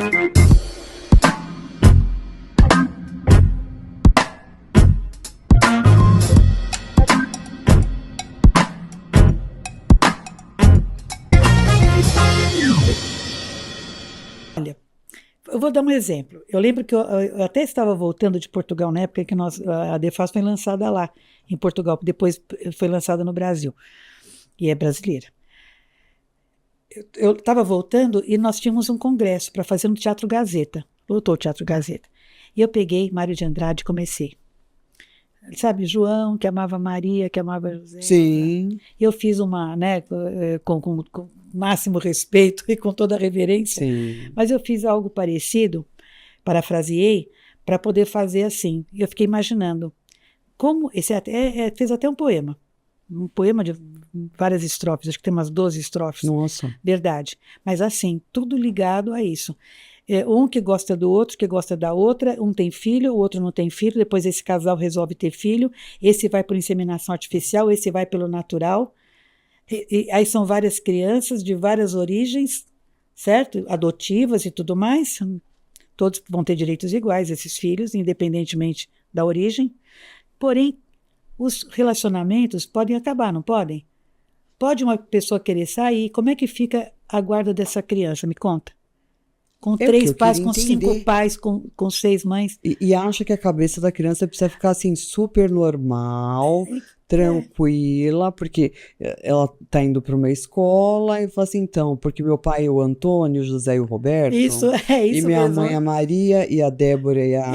Olha, eu vou dar um exemplo. Eu lembro que eu até estava voltando de Portugal na época que a Defaz foi lançada lá, em Portugal, depois foi lançada no Brasil, e é brasileira. Eu estava voltando e nós tínhamos um congresso para fazer no Teatro Gazeta, lotou o Teatro Gazeta. E eu peguei Mário de Andrade e comecei. Sabe, João, que amava Maria, que amava José. Sim. E eu fiz uma, né, com máximo respeito e com toda a reverência, Sim. mas eu fiz algo parecido, parafraseei, para poder fazer assim. E eu fiquei imaginando como, fez até um poema de várias estrofes, acho que tem umas 12 estrofes. Nossa. Verdade. Mas assim, tudo ligado a isso. Um que gosta do outro, que gosta da outra, um tem filho, o outro não tem filho, depois esse casal resolve ter filho, esse vai por inseminação artificial, esse vai pelo natural, e aí são várias crianças de várias origens, certo? Adotivas e tudo mais, todos vão ter direitos iguais, esses filhos, independentemente da origem, porém, os relacionamentos podem acabar, não podem? Pode uma pessoa querer sair, como é que fica a guarda dessa criança? Me conta. Com 3 pais, com 5 pais, com 6 mães. E acha que a cabeça da criança precisa ficar assim super normal, tranquila, porque ela tá indo para uma escola e fala assim, então, porque meu pai é o Antônio, o José e o Roberto. Isso E minha mesmo. mãe é a Maria, e a Débora e a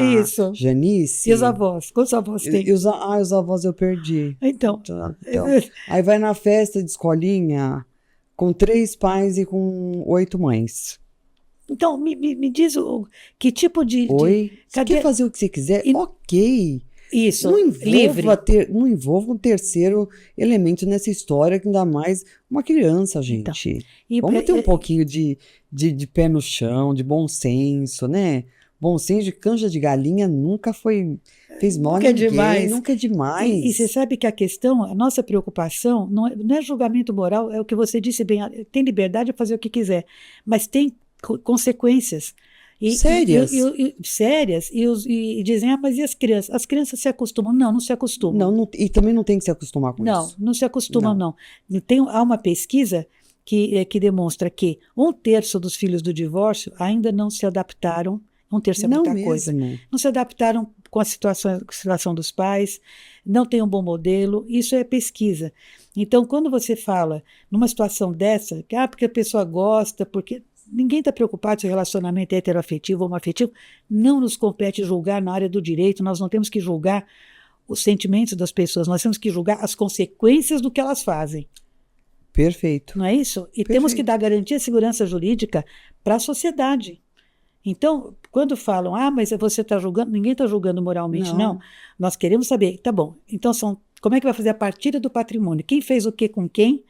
Janice. E os avós? Quantos avós tem? Os avós eu perdi. Então. Aí vai na festa de escolinha com 3 pais e com 8 mães. Então, me diz que tipo de... Oi? Você quer fazer o que você quiser? Ok. Isso, livre. Não envolva um terceiro elemento nessa história, que ainda mais uma criança, gente. Então, vamos ter um pouquinho de pé no chão, de bom senso, né? Bom senso de canja de galinha nunca fez mal a ninguém, nunca é demais. E você sabe que a nossa preocupação não é julgamento moral, é o que você disse bem, tem liberdade de fazer o que quiser, mas tem consequências sérias. Sérias, e dizem, mas e as crianças? As crianças se acostumam. Não se acostumam. Não, e também não tem que se acostumar com isso. Não se acostumam, não. Há uma pesquisa que demonstra que 1/3 dos filhos do divórcio ainda não se adaptaram, 1/3 é muita coisa, não se adaptaram com a situação dos pais, não tem um bom modelo, isso é pesquisa. Então, quando você fala numa situação dessa, porque a pessoa gosta, porque... Ninguém está preocupado se o relacionamento é heteroafetivo ou homoafetivo. Não nos compete julgar na área do direito, nós não temos que julgar os sentimentos das pessoas, nós temos que julgar as consequências do que elas fazem. Perfeito. Não é isso? E temos que dar garantia e segurança jurídica para a sociedade. Então, quando falam, mas você está julgando, ninguém está julgando moralmente, não. Nós queremos saber, tá bom, então como é que vai fazer a partilha do patrimônio? Quem fez o que com quem?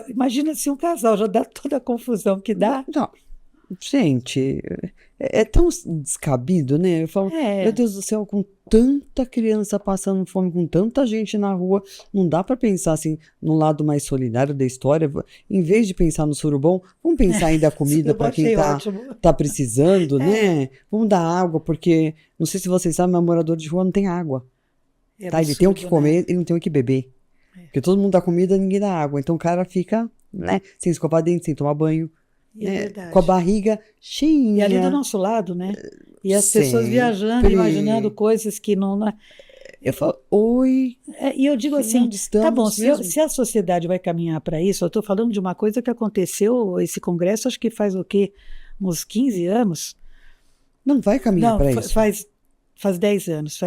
Imagina se um casal já dá toda a confusão que dá. Não, gente, é tão descabido, né? Eu falo, meu Deus do céu, com tanta criança passando fome, com tanta gente na rua, não dá para pensar assim no lado mais solidário da história. Em vez de pensar no surubom, vamos pensar ainda a comida para quem tá precisando, né? Vamos dar água, porque não sei se vocês sabem, mas morador de rua não tem água. Ele tem o que comer, ele não tem o que beber. Porque todo mundo dá comida, ninguém dá água. Então o cara fica, né, sem escovar dente, sem tomar banho, com a barriga cheinha. E ali do nosso lado, né? E as pessoas viajando, imaginando coisas que não... Eu falo, oi. E eu digo assim, tá bom, se a sociedade vai caminhar para isso, eu estou falando de uma coisa que aconteceu, esse congresso, acho que faz o quê? Uns 15 anos? Não vai caminhar para isso. Faz 10 anos,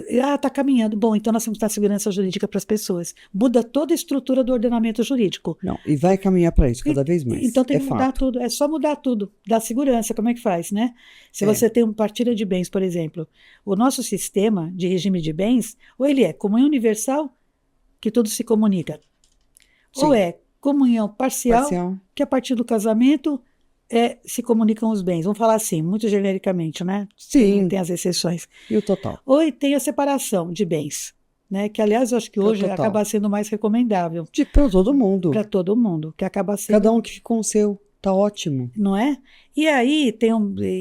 está caminhando. Bom, então nós temos que dar segurança jurídica para as pessoas. Muda toda a estrutura do ordenamento jurídico. Não, e vai caminhar para isso cada vez mais. Então tem que mudar tudo. É só mudar tudo. Dar segurança, como é que faz, né? Se você tem uma partilha de bens, por exemplo, o nosso sistema de regime de bens, ou ele é comunhão universal, que tudo se comunica, ou é comunhão parcial, que a partir do casamento se comunicam os bens. Vamos falar assim, muito genericamente, né? Sim. Tem as exceções. E o total? Ou tem a separação de bens, né? Que, aliás, eu acho que hoje acaba sendo mais recomendável. Para todo mundo. Para todo mundo, que acaba sendo... Cada um que fica com o seu. Tá ótimo. Não é? E aí tem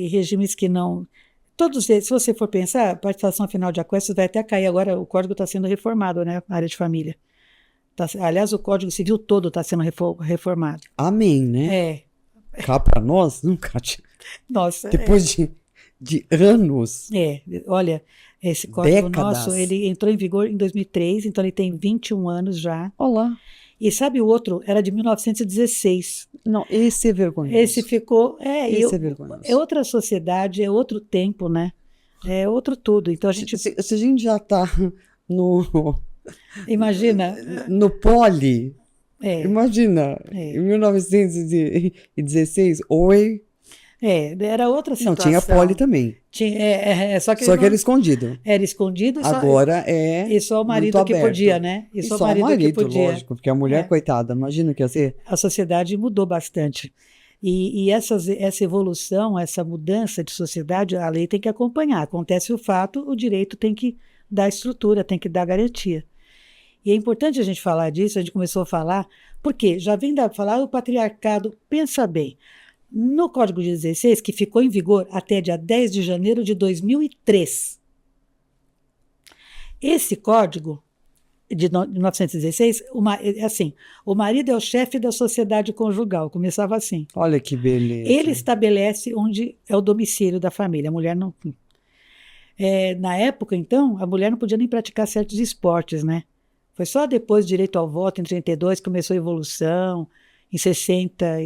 regimes que não... Todos eles, se você for pensar, a participação final de aquestos vai até cair. Agora o Código está sendo reformado, né? A área de família. Aliás, o Código Civil todo está sendo reformado. Amém, né? É. Cá para nós, nunca. Nossa. Depois de anos. Olha, esse código décadas. nosso, ele entrou em vigor em 2003, então ele tem 21 anos já. Olá. E sabe, o outro era de 1916. Não, esse é vergonhoso. Esse ficou... Esse é vergonhoso. É outra sociedade, é outro tempo, né? É outro tudo. Então a gente... Se a gente já está no... Imagina. No poli. Imagina. Em 1916, oi... era outra situação. Não, tinha poli também. Só que era escondido. Era escondido. Agora E só o marido que podia, né? E só o marido que podia. Lógico, porque a mulher, coitada, imagina o que ia ser. A sociedade mudou bastante. E essa evolução, essa mudança de sociedade, a lei tem que acompanhar. Acontece o fato, o direito tem que dar estrutura, tem que dar garantia. E é importante a gente falar disso, a gente começou a falar, porque já vem falar o patriarcado, pensa bem. No Código de 16, que ficou em vigor até dia 10 de janeiro de 2003, esse código de 1916, assim, o marido é o chefe da sociedade conjugal, começava assim. Olha que beleza. Ele estabelece onde é o domicílio da família, a mulher não... na época, então, a mulher não podia nem praticar certos esportes, né? Foi só depois do direito ao voto, em 32, que começou a evolução. Em 60,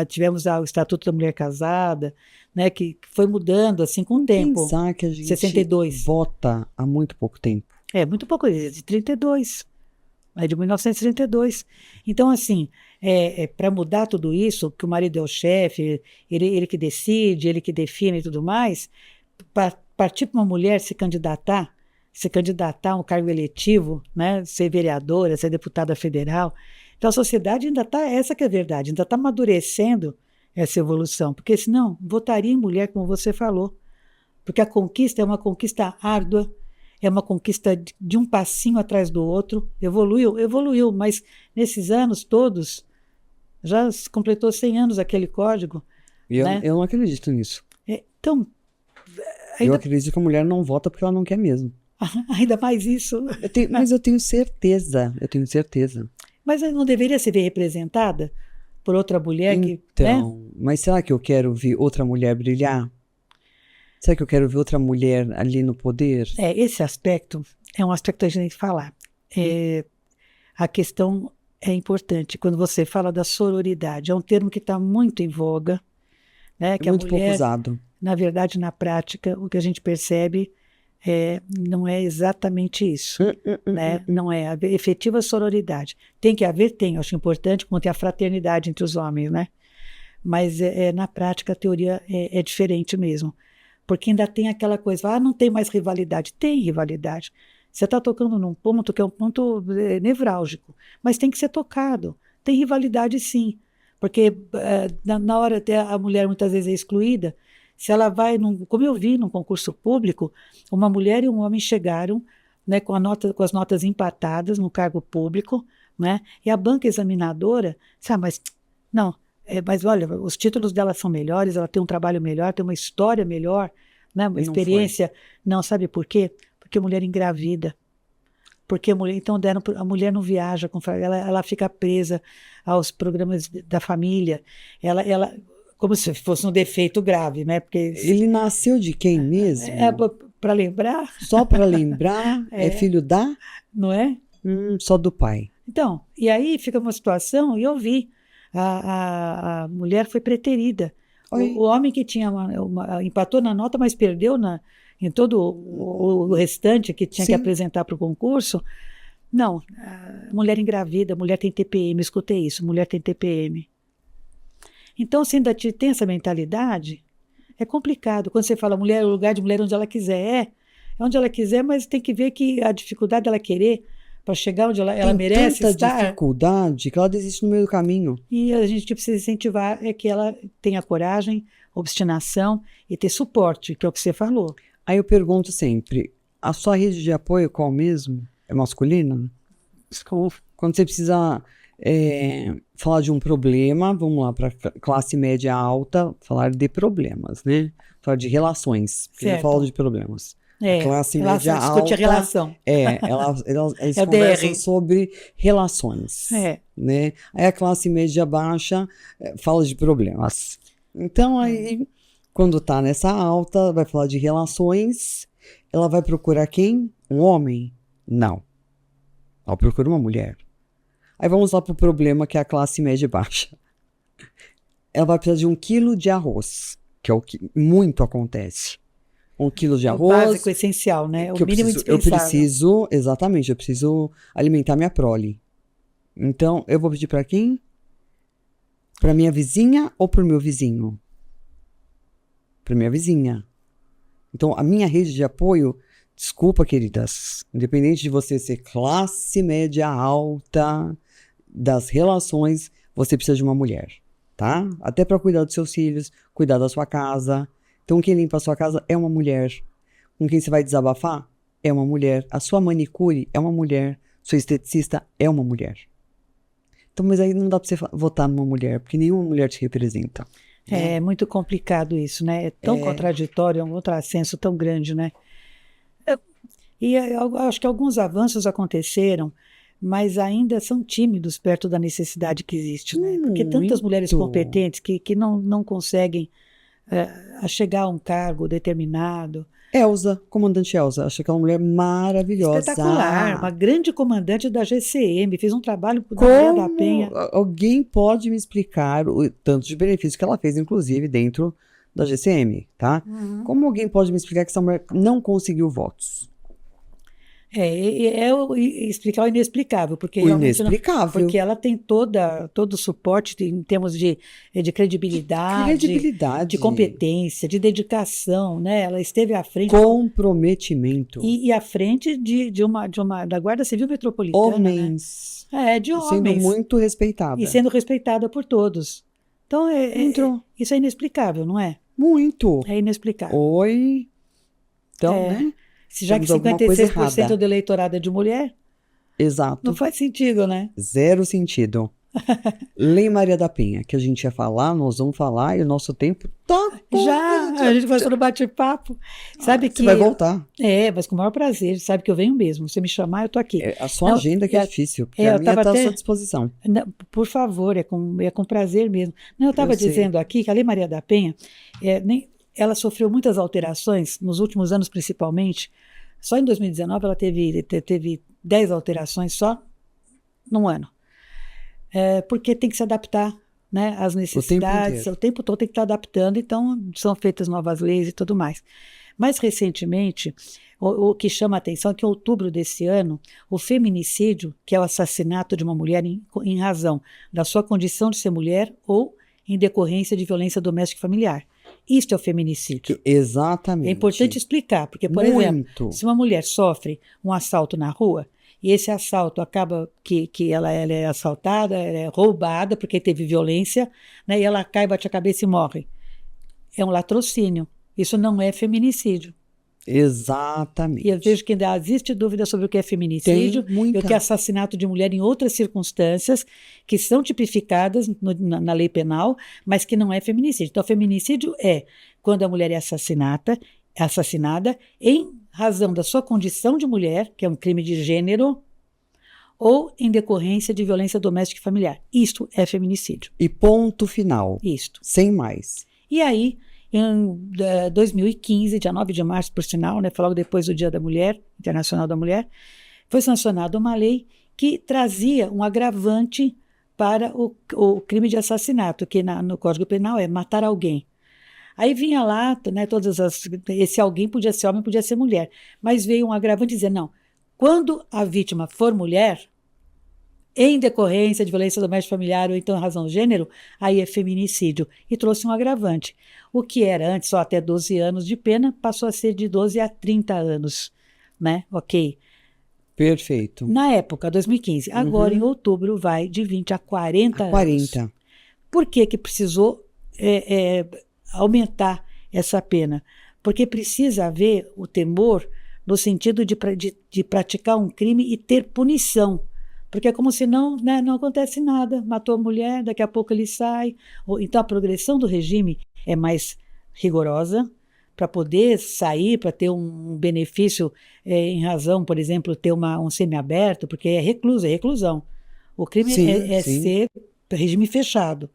tivemos o Estatuto da Mulher Casada, né, que foi mudando assim com o tempo. Pensar que a gente 62. Vota há muito pouco tempo. Muito pouco, de 32. De 1932. Então, assim, para mudar tudo isso, que o marido é o chefe, ele que decide, ele que define e tudo mais, partir para uma mulher se candidatar a um cargo eletivo, né, ser vereadora, ser deputada federal. Então a sociedade ainda está, essa que é a verdade, ainda está amadurecendo essa evolução, porque senão votaria em mulher, como você falou, porque a conquista é uma conquista árdua, é uma conquista de um passinho atrás do outro, evoluiu, mas nesses anos todos, já se completou 100 anos aquele código. Né? Eu não acredito nisso. Então... Eu acredito que a mulher não vota porque ela não quer mesmo. Ainda mais isso. Mas eu tenho certeza. Mas não deveria se ver representada por outra mulher Então, mas será que eu quero ver outra mulher brilhar? Será que eu quero ver outra mulher ali no poder? Esse aspecto é um aspecto a gente falar. A questão é importante. Quando você fala da sororidade, é um termo que está muito em voga. Né, que muito a mulher, pouco usado. Na verdade, na prática, o que a gente percebe não é exatamente isso. Né? Não é a efetiva sororidade. Tem que haver, acho importante, como tem a fraternidade entre os homens, né? Mas na prática a teoria é diferente mesmo. Porque ainda tem aquela coisa, não tem mais rivalidade. Tem rivalidade. Você está tocando num ponto que é um ponto nevrálgico, mas tem que ser tocado. Tem rivalidade sim, porque na hora até a mulher muitas vezes é excluída. Se ela vai, como eu vi num concurso público, uma mulher e um homem chegaram, né, com as notas empatadas no cargo público, né, e a banca examinadora, mas olha, os títulos dela são melhores, ela tem um trabalho melhor, tem uma história melhor, né, uma experiência. Não, sabe por quê? Porque mulher engravida. Porque a mulher não viaja, ela fica presa aos programas da família, ela como se fosse um defeito grave, né? Porque ele nasceu de quem mesmo? Para lembrar. Só para lembrar? É filho da? Não é? Só do pai. Então, e aí fica uma situação, e eu vi, a mulher foi preterida. O homem que tinha empatou na nota, mas perdeu em todo o restante que tinha que apresentar para o concurso. Não, mulher engravida, mulher tem TPM, escutei isso, mulher tem TPM. Então, se ainda tem essa mentalidade, é complicado. Quando você fala mulher, o lugar de mulher onde ela quiser, é onde ela quiser, mas tem que ver que a dificuldade dela querer para chegar onde ela merece estar. Tem tanta dificuldade que ela desiste no meio do caminho. E a gente precisa incentivar que ela tenha coragem, obstinação e ter suporte, que é o que você falou. Aí eu pergunto sempre, a sua rede de apoio qual mesmo? É masculina? Quando você precisa falar de um problema, vamos lá, para classe média alta, falar de problemas, né? Falar de relações, porque eu falo de problemas. A classe média alta, relação. Eles conversam sobre relações, né? Aí a classe média baixa fala de problemas. Então, aí, quando tá nessa alta, vai falar de relações, ela vai procurar quem? Um homem? Não. Ela procura uma mulher. Aí vamos lá pro problema que é a classe média baixa. Ela vai precisar de 1 quilo de arroz, que é o que muito acontece. 1 quilo de arroz. O básico essencial, né? O mínimo indispensável. Eu preciso alimentar minha prole. Então, eu vou pedir para quem? Para minha vizinha ou para o meu vizinho? Para minha vizinha. Então, a minha rede de apoio, desculpa, queridas, independente de você ser classe média alta, das relações, você precisa de uma mulher, tá? Até para cuidar dos seus filhos, cuidar da sua casa. Então, quem limpa a sua casa é uma mulher. Com quem você vai desabafar é uma mulher. A sua manicure é uma mulher. Sua esteticista é uma mulher. Então, mas aí não dá para você votar numa mulher, porque nenhuma mulher te representa. É muito complicado isso, né? É tão contraditório, é um contrassenso tão grande, né? E eu acho que alguns avanços aconteceram, mas ainda são tímidos perto da necessidade que existe, né? Porque tantas mulheres competentes que não conseguem a chegar a um cargo determinado. Elza, comandante Elza, achei aquela mulher maravilhosa. Espetacular, uma grande comandante da GCM, fez um trabalho por Maria da Penha. Alguém pode me explicar o tanto de benefícios que ela fez, inclusive, dentro da GCM, tá? Como alguém pode me explicar que essa mulher não conseguiu votos? Explicar o inexplicável, porque o inexplicável. Porque ela tem todo o suporte em termos de credibilidade, de competência, de dedicação, né? Ela esteve à frente. Comprometimento. E à frente da Guarda Civil Metropolitana. Homens. Né? De homens. Sendo muito respeitada. E sendo respeitada por todos. Então, isso é inexplicável, não é? Muito. É inexplicável. Oi. Então, né? Já que 56% do eleitorado é de mulher, exato. Não faz sentido, né? Zero sentido. Lei Maria da Penha, que a gente ia falar, nós vamos falar, e o nosso tempo tá... A gente vai no bate-papo. Sabe que... Você vai voltar. Mas com o maior prazer. Sabe que eu venho mesmo. Se você me chamar, eu tô aqui. A sua agenda que é difícil, porque a minha tá à sua disposição. Não, por favor, é com prazer mesmo. Não, eu estava dizendo aqui que a Lei Maria da Penha... ela sofreu muitas alterações, nos últimos anos principalmente. Só em 2019 ela teve 10 alterações só num ano. Porque tem que se adaptar, né, às necessidades. O tempo todo tem que estar adaptando, então são feitas novas leis e tudo mais. Mais recentemente, o que chama a atenção é que em outubro desse ano, o feminicídio, que é o assassinato de uma mulher em razão da sua condição de ser mulher ou em decorrência de violência doméstica e familiar. Isto é o feminicídio. Exatamente. É importante explicar, porque, por exemplo, se uma mulher sofre um assalto na rua, e esse assalto acaba que ela é assaltada, ela é roubada, porque teve violência, né, e ela cai, bate a cabeça e morre. É um latrocínio. Isso não é feminicídio. Exatamente. E eu vejo que ainda existe dúvida sobre o que é feminicídio e o que é assassinato de mulher em outras circunstâncias que são tipificadas na lei penal, mas que não é feminicídio. Então, feminicídio é quando a mulher é assassinada em razão da sua condição de mulher, que é um crime de gênero, ou em decorrência de violência doméstica e familiar. Isto é feminicídio. E ponto final. Isto. Sem mais. E aí... Em 2015, dia 9 de março, por sinal, né, foi logo depois do Dia da Mulher, Internacional da Mulher, foi sancionada uma lei que trazia um agravante para o crime de assassinato, que no Código Penal é matar alguém. Aí vinha lá, né, esse alguém podia ser homem, podia ser mulher, mas veio um agravante dizer, não, quando a vítima for mulher, em decorrência de violência doméstica familiar ou então em razão de gênero, aí é feminicídio. E trouxe um agravante. O que era antes só até 12 anos de pena, passou a ser de 12 a 30 anos. Né? Ok. Perfeito. Na época, 2015. Agora, em outubro, vai de 20 a 40 anos. 40. Por que precisou aumentar essa pena? Porque precisa haver o temor no sentido de praticar um crime e ter punição. Porque é como se não, né, não acontece nada. Matou a mulher, daqui a pouco ele sai. Então, a progressão do regime é mais rigorosa para poder sair, para ter um benefício em razão, por exemplo, ter um semiaberto, porque é reclusão. O crime Sim, é sim. ser regime fechado.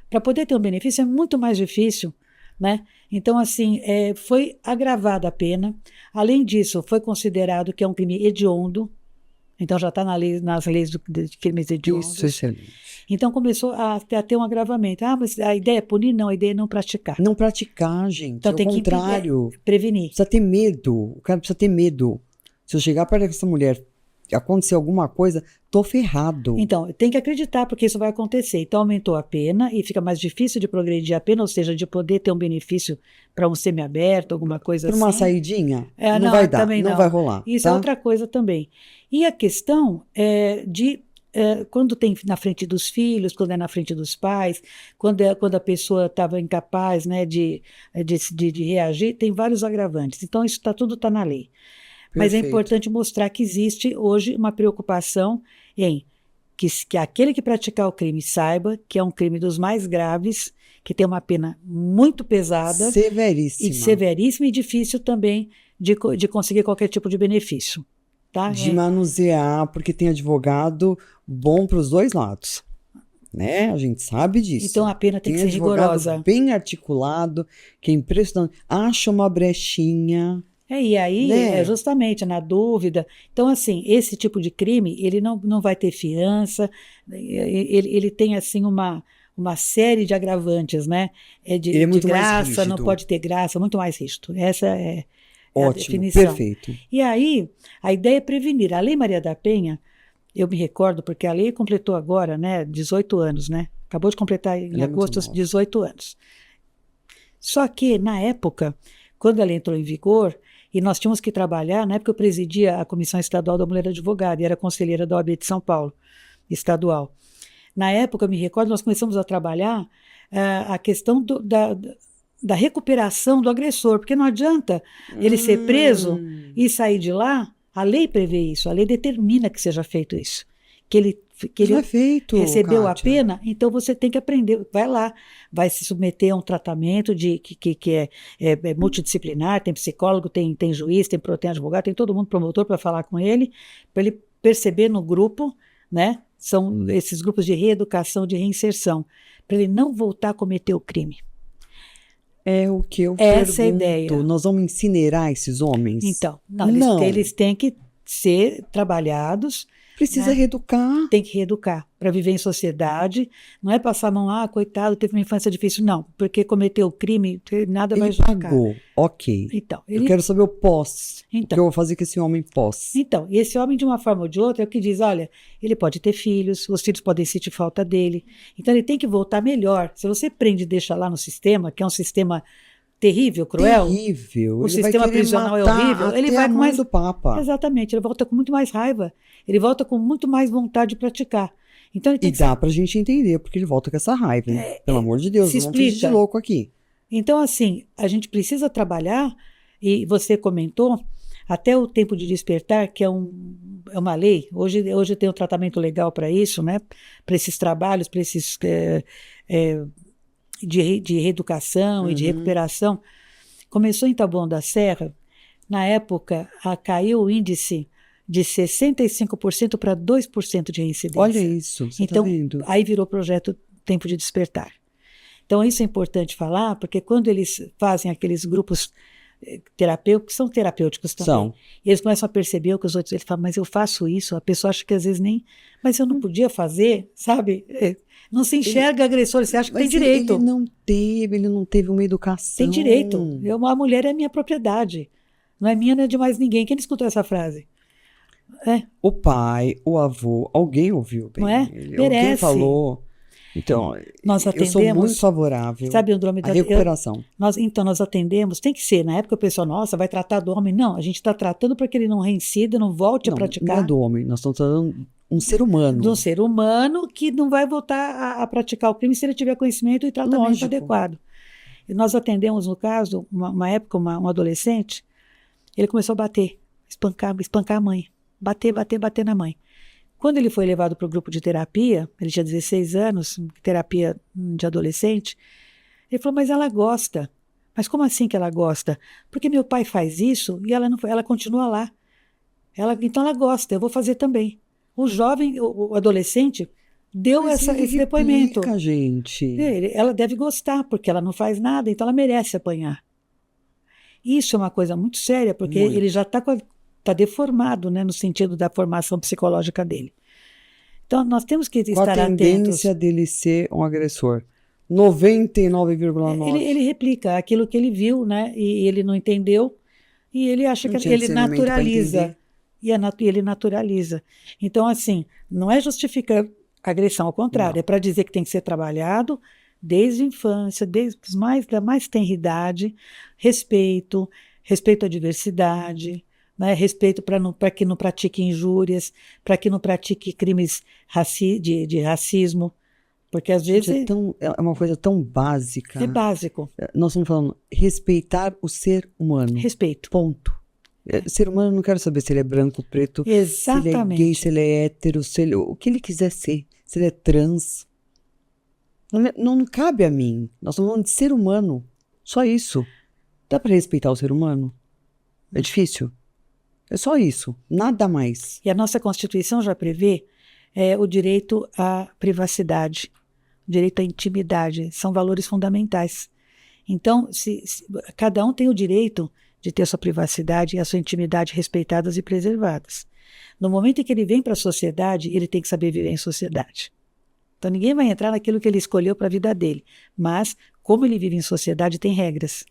Para poder ter um benefício é muito mais difícil, né? Então, assim, foi agravada a pena. Além disso, foi considerado que é um crime hediondo, então já está nas leis de crimes hediondos. Isso, excelente. Então começou a ter um agravamento. Ah, mas a ideia é punir? Não, a ideia é não praticar. Não praticar, gente. Então Ao tem contrário. que prevenir. Precisa ter medo. O cara precisa ter medo. Se eu chegar perto dessa mulher, acontecer alguma coisa, tô ferrado. Então, tem que acreditar, porque isso vai acontecer. Então, aumentou a pena e fica mais difícil de progredir a pena, ou seja, de poder ter um benefício para um semiaberto, alguma coisa assim. Por uma saidinha? Não, não vai dar, também não vai rolar. Isso tá? é outra coisa também. E a questão quando tem na frente dos filhos, quando é na frente dos pais, quando a pessoa estava incapaz, né, de reagir, tem vários agravantes. Então, isso tudo está na lei. Mas é importante mostrar que existe hoje uma preocupação em que aquele que praticar o crime saiba que é um crime dos mais graves, que tem uma pena muito pesada. Severíssima e difícil também de conseguir qualquer tipo de benefício. Tá? De manusear, porque tem advogado bom para os dois lados. Né? A gente sabe disso. Então a pena tem que ser rigorosa. Bem articulado, que é impressionante. Acha uma brechinha. E aí, justamente, na dúvida. Então, assim, esse tipo de crime, ele não vai ter fiança, ele tem, assim, uma série de agravantes, né? Ele é muito graça, mais rígido. não pode ter graça, muito mais rígido. Essa é Ótimo, a definição. Perfeito. E aí, a ideia é prevenir. A Lei Maria da Penha, eu me recordo, porque a lei completou agora, né, 18 anos, né? Acabou de completar em agosto 18 anos. Só que, na época, quando ela entrou em vigor, e nós tínhamos que trabalhar, na época eu presidia a Comissão Estadual da Mulher Advogada e era conselheira da OAB de São Paulo, estadual. Na época, eu me recordo, nós começamos a trabalhar a questão da recuperação do agressor, porque não adianta ele ser preso e sair de lá, a lei prevê isso, a lei determina que seja feito isso. Que ele recebeu Kátia. a pena, então você tem que aprender, vai lá, vai se submeter a um tratamento que é multidisciplinar, tem psicólogo, tem juiz, tem advogado, tem todo mundo promotor para falar com ele, para ele perceber no grupo, né? São esses grupos de reeducação, de reinserção, para ele não voltar a cometer o crime. É o que eu Essa pergunto. é a ideia. Nós vamos incinerar esses homens? Então, não. Eles têm que ser trabalhados. Precisa reeducar. Tem que reeducar para viver em sociedade. Não é passar a mão, coitado, teve uma infância difícil. Não, porque cometeu o crime, nada vai justificar. Ele pagou, ok. Então, eu quero saber o pós. Então, o que eu vou fazer com esse homem pós. Então, e esse homem, de uma forma ou de outra, é o que diz, olha, ele pode ter filhos, os filhos podem sentir falta dele. Então, ele tem que voltar melhor. Se você prende e deixa lá no sistema, que é um sistema terrível, cruel. Terrível. O sistema prisional é horrível. Ele vai com mais do Papa. Exatamente. Ele volta com muito mais raiva. Ele volta com muito mais vontade de praticar. Então, ele tem dá pra gente entender porque ele volta com essa raiva, hein? Pelo amor de Deus, não vamos de louco aqui. Então, assim, a gente precisa trabalhar, e você comentou, até o tempo de despertar, que é uma lei. Hoje tem um tratamento legal para isso, né? Para esses trabalhos, para esses de reeducação e de recuperação. Começou em Taboão da Serra, na época caiu o índice de 65% para 2% de reincidência. Olha isso, você então, tá vendo? Aí virou projeto Tempo de Despertar. Então, isso é importante falar, porque quando eles fazem aqueles grupos terapêuticos, são terapêuticos também, eles começam a perceber que os outros, eles falam, mas eu faço isso, a pessoa acha que às vezes nem, mas eu não podia fazer, sabe? Não se enxerga agressor, você acha que tem direito. Ele não teve uma educação. Tem direito. A mulher é minha propriedade. Não é minha, não é de mais ninguém. Quem escutou essa frase? O pai, o avô, alguém ouviu bem. Não é? Merece. Alguém falou. Então, eu sou muito favorável à recuperação. Nós atendemos, tem que ser. Na época o pessoal, nossa, vai tratar do homem. Não, a gente está tratando para que ele não reincida, não volte a praticar. Não é do homem, nós estamos tratando um ser humano. De um ser humano que não vai voltar a praticar o crime se ele tiver conhecimento e tratamento adequado. E nós atendemos, no caso, uma época, um adolescente, ele começou a bater, espancar a mãe. Bater na mãe. Quando ele foi levado para o grupo de terapia, ele tinha 16 anos, terapia de adolescente, ele falou, mas ela gosta. Mas como assim que ela gosta? Porque meu pai faz isso e ela, não, ela continua lá. Então ela gosta, eu vou fazer também. O jovem, o adolescente, deu esse depoimento. Gente. Ela deve gostar, porque ela não faz nada, então ela merece apanhar. Isso é uma coisa muito séria, porque ele já está deformado, né, no sentido da formação psicológica dele. Então, nós temos que estar atentos. Qual a tendência dele ser um agressor? 99,9%. Ele replica aquilo que ele viu, né, e ele não entendeu, e ele acha que ele naturaliza. E ele naturaliza. Então, assim, não é justificar agressão, ao contrário, é para dizer que tem que ser trabalhado desde a infância, desde da mais tenridade, respeito à diversidade, né, respeito para que não pratique injúrias, para que não pratique crimes de racismo, porque às vezes... É uma coisa tão básica. É básico. Nós estamos falando respeitar o ser humano. Respeito. Ponto. Ser humano, eu não quero saber se ele é branco, preto, exatamente, se ele é gay, se ele é hétero, o que ele quiser ser, se ele é trans. Não cabe a mim. Nós estamos falando de ser humano. Só isso. Dá para respeitar o ser humano? É difícil. É só isso. Nada mais. E a nossa Constituição já prevê o direito à privacidade, o direito à intimidade. São valores fundamentais. Então, cada um tem o direito de ter sua privacidade e a sua intimidade respeitadas e preservadas. No momento em que ele vem para a sociedade, ele tem que saber viver em sociedade. Então ninguém vai entrar naquilo que ele escolheu para a vida dele. Mas, como ele vive em sociedade, tem regras.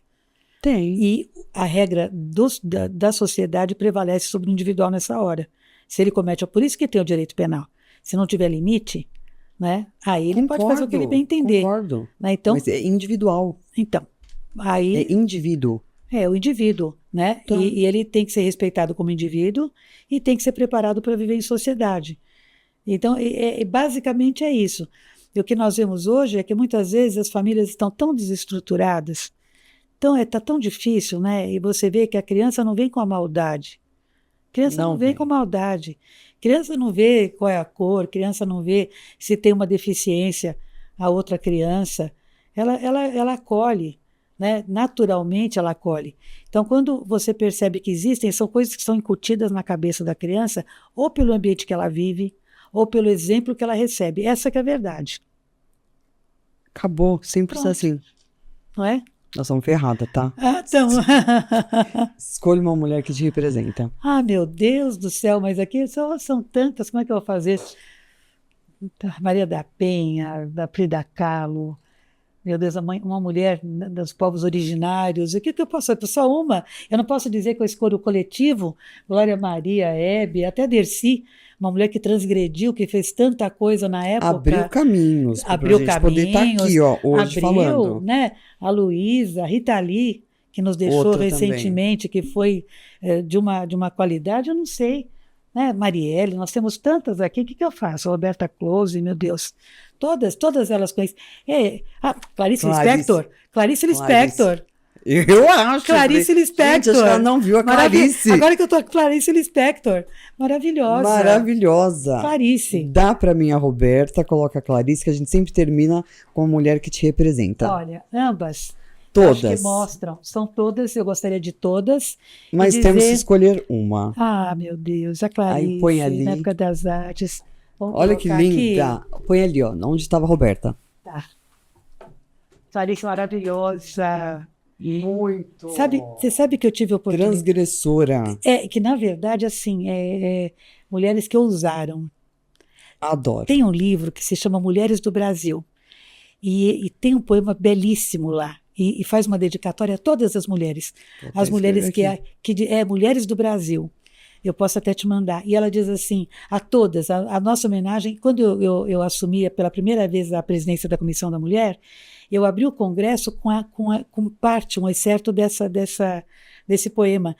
Tem. E a regra da sociedade prevalece sobre o individual nessa hora. Se ele comete... Por isso que tem o direito penal. Se não tiver limite, né, aí ele pode fazer o que ele bem entender. Concordo. Né? Então, mas é individual. Então, aí... É indivíduo. É, o indivíduo, né? Então, e ele tem que ser respeitado como indivíduo e tem que ser preparado para viver em sociedade. Então, basicamente é isso. E o que nós vemos hoje é que muitas vezes as famílias estão tão desestruturadas, então está tão difícil, né? E você vê que a criança não vem com a maldade. Criança não vem com maldade. Criança não vê qual é a cor, criança não vê se tem uma deficiência a outra criança. Ela acolhe. Né? Naturalmente ela acolhe. Então, quando você percebe que existem, são coisas que são incutidas na cabeça da criança, ou pelo ambiente que ela vive, ou pelo exemplo que ela recebe. Essa que é a verdade. Acabou, simples assim. Não é? Nós somos ferradas, tá? Então... Escolha uma mulher que te representa. Meu Deus do céu, mas aqui são tantas, como é que eu vou fazer? Maria da Penha, da Frida Kahlo... Meu Deus, uma mulher dos povos originários. O que eu posso fazer? Só uma. Eu não posso dizer que eu escolho o coletivo. Glória Maria, Hebe, até Dercy, uma mulher que transgrediu, que fez tanta coisa na época. Abriu caminhos. Abriu pra gente poder estar aqui, ó, hoje falando. Né? A Luísa, a Rita Lee, que nos deixou outra recentemente, também. Que foi de uma qualidade, eu não sei. Né? Marielle, nós temos tantas aqui. O que eu faço? Roberta Close, meu Deus. Todas elas conhecem. Clarice Lispector. Clarice Lispector. Eu acho. Clarice Lispector. Gente, acho que ela não viu a Clarice. Agora que eu tô com Clarice Lispector. Maravilhosa. Maravilhosa. Clarice. Dá pra mim a Roberta, coloca a Clarice, que a gente sempre termina com a mulher que te representa. Olha, ambas. Todas. Acho que mostram. São todas, eu gostaria de todas. Mas temos que escolher uma. Meu Deus, a Clarice. Aí põe ali. Na época das artes. Olha que linda. Aqui. Põe ali, ó, onde estava a Roberta. Tá. Clarice maravilhosa. Muito. Você sabe que eu tive a oportunidade... Transgressora. Que na verdade, assim, mulheres que ousaram. Adoro. Tem um livro que se chama Mulheres do Brasil. E tem um poema belíssimo lá. E faz uma dedicatória a todas as mulheres. As mulheres Mulheres do Brasil. Eu posso até te mandar. E ela diz assim, a todas, a nossa homenagem, quando eu assumi pela primeira vez a presidência da Comissão da Mulher, eu abri o congresso com parte, um excerto desse poema.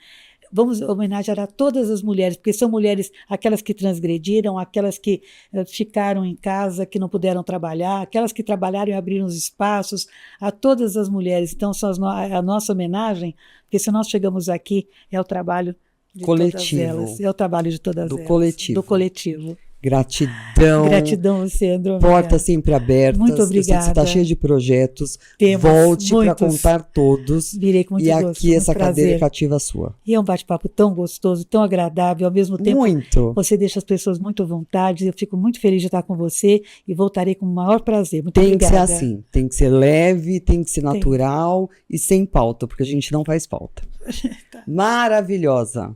Vamos homenagear a todas as mulheres, porque são mulheres, aquelas que transgrediram, aquelas que ficaram em casa, que não puderam trabalhar, aquelas que trabalharam e abriram os espaços, a todas as mulheres. Então, são a nossa homenagem, porque se nós chegamos aqui, é o trabalho de coletivo. todas elas. É o trabalho de todas elas. Coletivo. Do coletivo. Gratidão. Gratidão a você, Andrômeda. Portas sempre abertas. Muito obrigada. Você está cheia de projetos. Temos Volte para muitos. contar todos. Virei com muito e gosto. aqui essa prazer. cadeira cativa sua. E é um bate-papo tão gostoso, tão agradável, ao mesmo tempo Muito. você deixa as pessoas muito à vontade. Eu fico muito feliz de estar com você e voltarei com o maior prazer. Muito Tem obrigada. que ser assim, tem que ser leve, tem que ser natural e sem pauta, porque a gente não faz pauta. Tá. Maravilhosa.